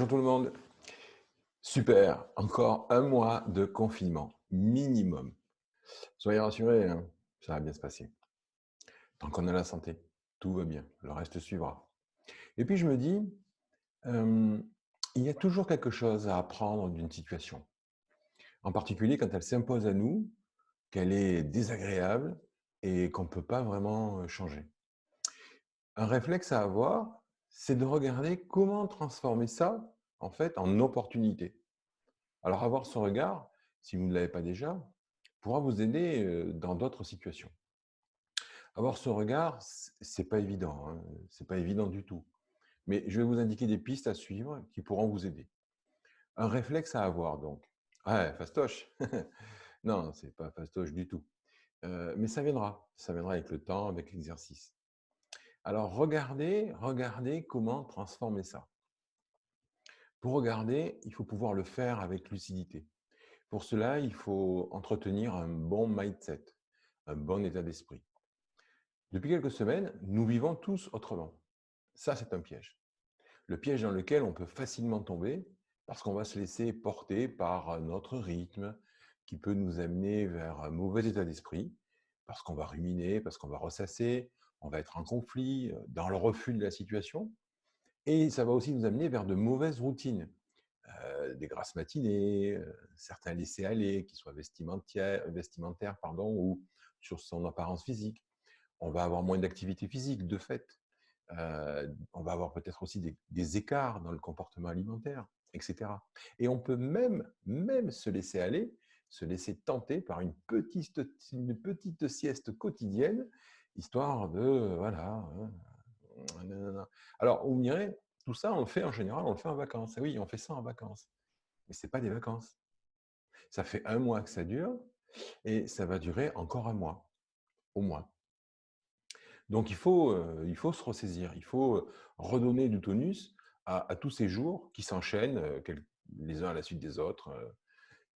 Bonjour tout le monde. Super, encore un mois de confinement, minimum. Soyez rassurés, hein, ça va bien se passer. Tant qu'on a la santé, tout va bien, le reste suivra. Et puis je me dis, euh, il y a toujours quelque chose à apprendre d'une situation, en particulier quand elle s'impose à nous, qu'elle est désagréable et qu'on ne peut pas vraiment changer. Un réflexe à avoir, c'est de regarder comment transformer ça, en fait, en opportunité. Alors avoir ce regard, si vous ne l'avez pas déjà, pourra vous aider dans d'autres situations. Avoir ce regard, c'est pas évident, hein, c'est pas évident du tout. Mais je vais vous indiquer des pistes à suivre qui pourront vous aider. Un réflexe à avoir donc. Ouais, fastoche. Non, c'est pas fastoche du tout. Mais ça viendra avec le temps, avec l'exercice. Alors regardez comment transformer ça. Pour regarder, il faut pouvoir le faire avec lucidité. Pour cela, il faut entretenir un bon mindset, un bon état d'esprit. Depuis quelques semaines, nous vivons tous autrement. Ça, c'est un piège. Le piège dans lequel on peut facilement tomber parce qu'on va se laisser porter par notre rythme qui peut nous amener vers un mauvais état d'esprit, parce qu'on va ruminer, parce qu'on va ressasser, on va être en conflit, dans le refus de la situation. Et ça va aussi nous amener vers de mauvaises routines, des grasses matinées, certains laissés-aller, qui soient vestimentaires pardon, ou sur son apparence physique. On va avoir moins d'activité physique, de fait. On va avoir peut-être aussi des écarts dans le comportement alimentaire, etc. Et on peut même se laisser aller, se laisser tenter par une petite sieste quotidienne, histoire de, voilà. Alors, vous me direz, tout ça, on le fait en général, on le fait en vacances. Et oui, on fait ça en vacances. Mais ce n'est pas des vacances. Ça fait un mois que ça dure et ça va durer encore un mois, au moins. Donc il faut se ressaisir, il faut redonner du tonus à tous ces jours qui s'enchaînent les uns à la suite des autres.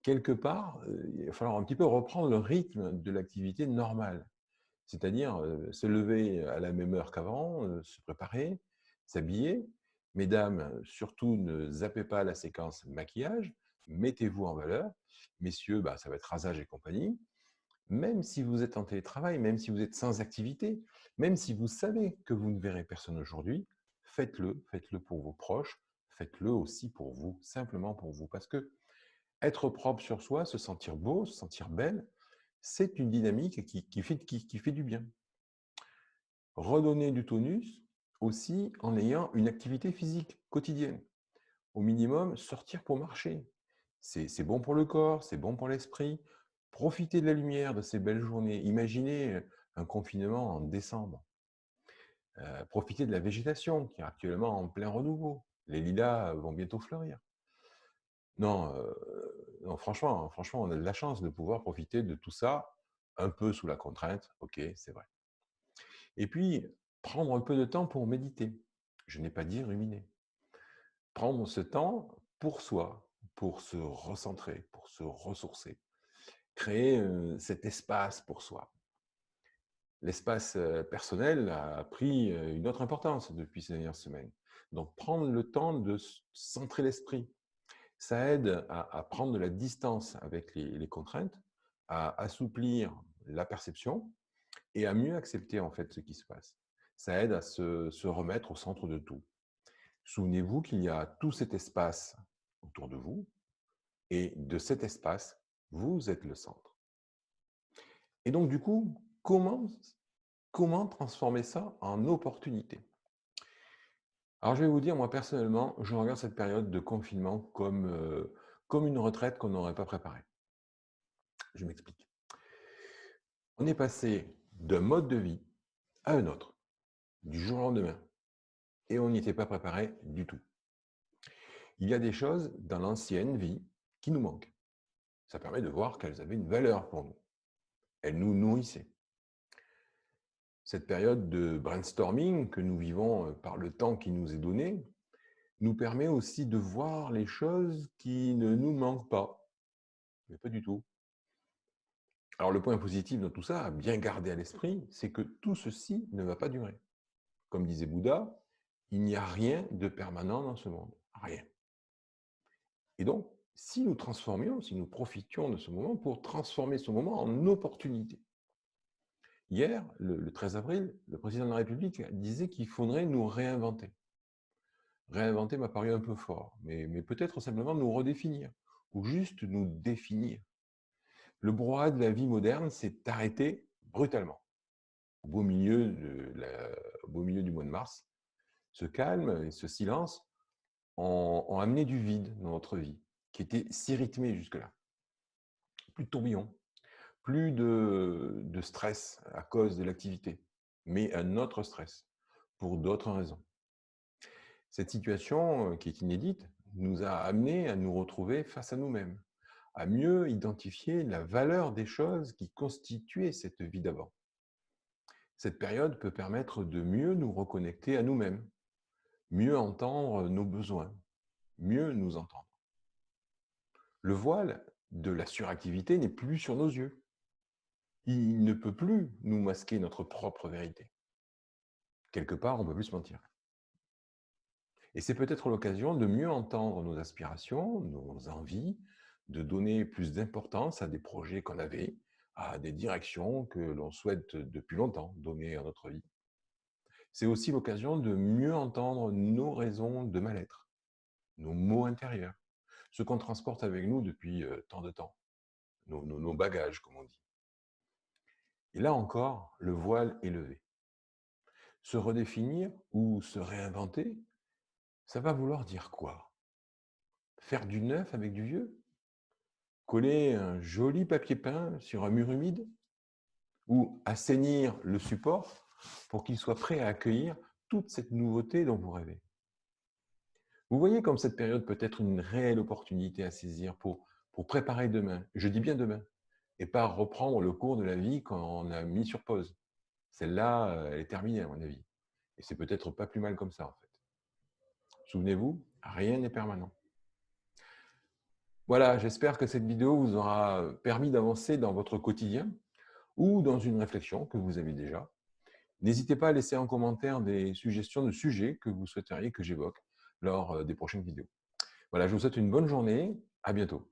Quelque part, il va falloir un petit peu reprendre le rythme de l'activité normale, c'est-à-dire se lever à la même heure qu'avant, se préparer, s'habiller. Mesdames, surtout ne zappez pas la séquence maquillage, mettez-vous en valeur. Messieurs, bah, ça va être rasage et compagnie. Même si vous êtes en télétravail, même si vous êtes sans activité, même si vous savez que vous ne verrez personne aujourd'hui, faites-le pour vos proches, faites-le aussi pour vous, simplement pour vous. Parce que être propre sur soi, se sentir beau, se sentir belle, c'est une dynamique qui fait du bien. Redonner du tonus aussi en ayant une activité physique quotidienne. Au minimum, sortir pour marcher. C'est bon pour le corps, c'est bon pour l'esprit. Profitez de la lumière, de ces belles journées. Imaginez un confinement en décembre. Profitez de la végétation qui est actuellement en plein renouveau. Les lilas vont bientôt fleurir. Non, non franchement, on a de la chance de pouvoir profiter de tout ça, un peu sous la contrainte, ok, c'est vrai. Et puis, prendre un peu de temps pour méditer. Je n'ai pas dit ruminer. Prendre ce temps pour soi, pour se recentrer, pour se ressourcer. Créer cet espace pour soi. L'espace personnel a pris une autre importance depuis ces dernières semaines. Donc, prendre le temps de centrer l'esprit, ça aide à prendre de la distance avec les contraintes, à assouplir la perception et à mieux accepter en fait ce qui se passe. Ça aide à se remettre au centre de tout. Souvenez-vous qu'il y a tout cet espace autour de vous et de cet espace, vous êtes le centre. Et donc du coup, comment transformer ça en opportunité? Alors je vais vous dire, moi personnellement, je regarde cette période de confinement comme une retraite qu'on n'aurait pas préparée. Je m'explique. On est passé d'un mode de vie à un autre, du jour au lendemain, et on n'y était pas préparé du tout. Il y a des choses dans l'ancienne vie qui nous manquent. Ça permet de voir qu'elles avaient une valeur pour nous. Elles nous nourrissaient. Cette période de brainstorming que nous vivons par le temps qui nous est donné nous permet aussi de voir les choses qui ne nous manquent pas. Mais pas du tout. Alors le point positif dans tout ça, à bien garder à l'esprit, c'est que tout ceci ne va pas durer. Comme disait Bouddha, il n'y a rien de permanent dans ce monde. Rien. Et donc, si nous profitions de ce moment pour transformer ce moment en opportunité. Hier, le 13 avril, le président de la République disait qu'il faudrait nous réinventer. Réinventer m'a paru un peu fort, mais peut-être simplement nous redéfinir, ou juste nous définir. Le brouhaha de la vie moderne s'est arrêté brutalement, au beau milieu, au beau milieu du mois de mars. Ce calme et ce silence ont amené du vide dans notre vie, qui était si rythmée jusque-là. Plus de tourbillon, plus de stress à cause de l'activité, mais un autre stress, pour d'autres raisons. Cette situation, qui est inédite, nous a amenés à nous retrouver face à nous-mêmes, à mieux identifier la valeur des choses qui constituaient cette vie d'avant. Cette période peut permettre de mieux nous reconnecter à nous-mêmes, mieux entendre nos besoins, mieux nous entendre. Le voile de la suractivité n'est plus sur nos yeux. Il ne peut plus nous masquer notre propre vérité. Quelque part, on ne peut plus se mentir. Et c'est peut-être l'occasion de mieux entendre nos aspirations, nos envies, de donner plus d'importance à des projets qu'on avait, à des directions que l'on souhaite depuis longtemps donner à notre vie. C'est aussi l'occasion de mieux entendre nos raisons de mal-être, nos mots intérieurs, ce qu'on transporte avec nous depuis tant de temps, nos bagages, comme on dit. Et là encore, le voile est levé. Se redéfinir ou se réinventer, ça va vouloir dire quoi? Faire du neuf avec du vieux? Coller un joli papier peint sur un mur humide? Ou assainir le support pour qu'il soit prêt à accueillir toute cette nouveauté dont vous rêvez? Vous voyez comme cette période peut être une réelle opportunité à saisir pour préparer demain, je dis bien demain, et pas reprendre le cours de la vie qu'on a mis sur pause. Celle-là, elle est terminée à mon avis. Et c'est peut-être pas plus mal comme ça en fait. Souvenez-vous, rien n'est permanent. Voilà, j'espère que cette vidéo vous aura permis d'avancer dans votre quotidien ou dans une réflexion que vous avez déjà. N'hésitez pas à laisser en commentaire des suggestions de sujets que vous souhaiteriez que j'évoque lors des prochaines vidéos. Voilà, je vous souhaite une bonne journée. À bientôt.